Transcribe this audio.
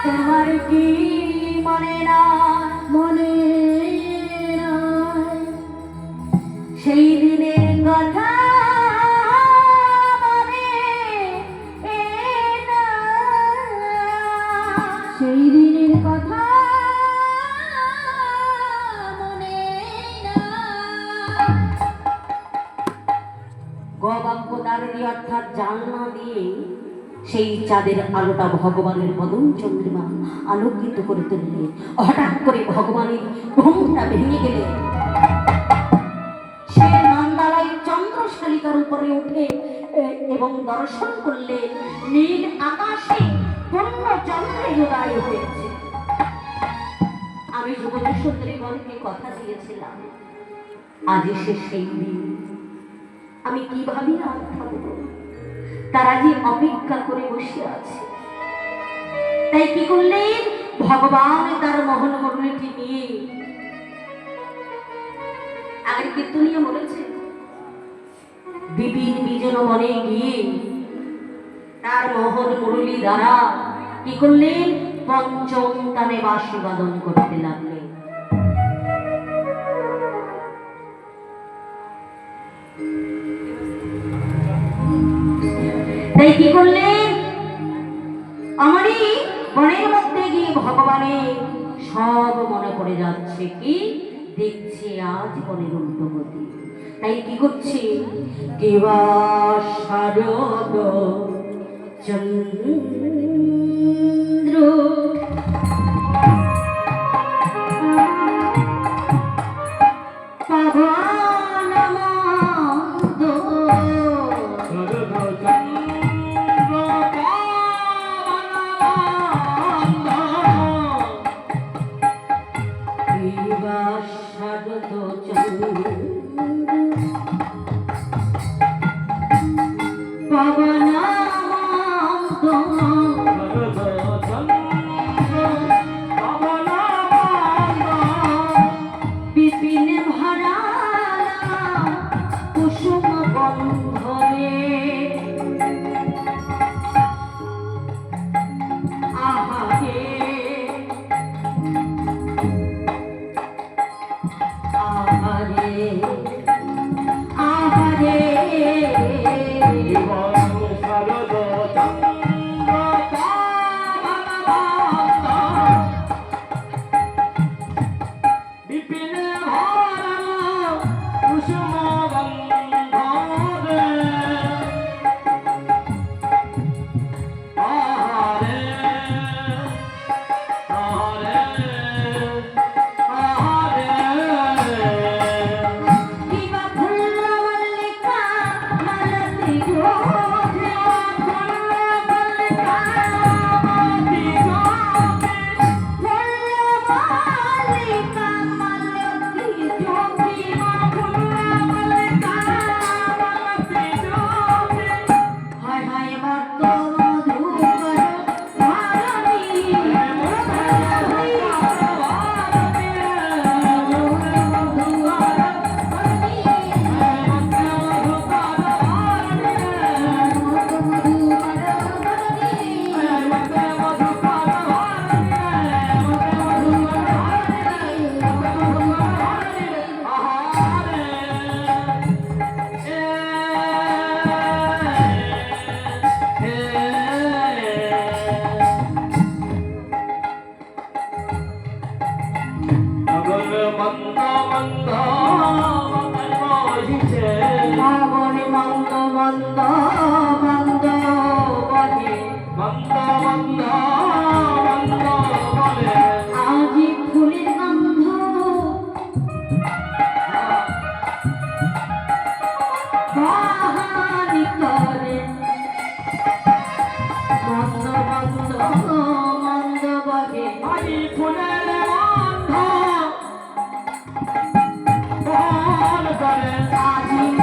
তোমার কি মনে না মনে সেই দিনের কথা মনে না সেই দিনের কথা মনে না গবাক্য দ্বারী অর্থাৎ জানলা দিয়ে সেই চাঁদের আলোটা ভগবানের মদন চন্দ্রিমা আলোকিত করে তুললে হঠাৎ করে ভগবানের ঘুমটা ভেঙে গেলে সে নন্দালয় চন্দ্রশালিকার উপরে উঠে এবং দর্শন করলে নীল আকাশে পূর্ণ চন্দ্রের উদয় হয়েছে। আমি যুবতী সুন্দরীগণকে কথা দিয়েছিলাম আজ সে সেই দিন, আমি কিভাবে আর থাকবো, তারা যে অপেক্ষা করে বসে আছে। তাই কি করলেন ভগবান তার মোহন মুরলীটি নিয়ে আগের কীর্তনীয় বলেছে বিপিন বিজন বনে গিয়ে তার মোহন মুরলী দ্বারা কি করলেন পঞ্চম তানে বাঁশি বাদন করতে লাগলেন। তাই কি করলেন আমারই বনের মধ্যে গিয়ে ভগবানের সব মনে পড়ে যাচ্ছে, কি দেখছে আজ বনের উল্টো গতি। তাই কি করছে কেবা শারদ চন্দ্র আজি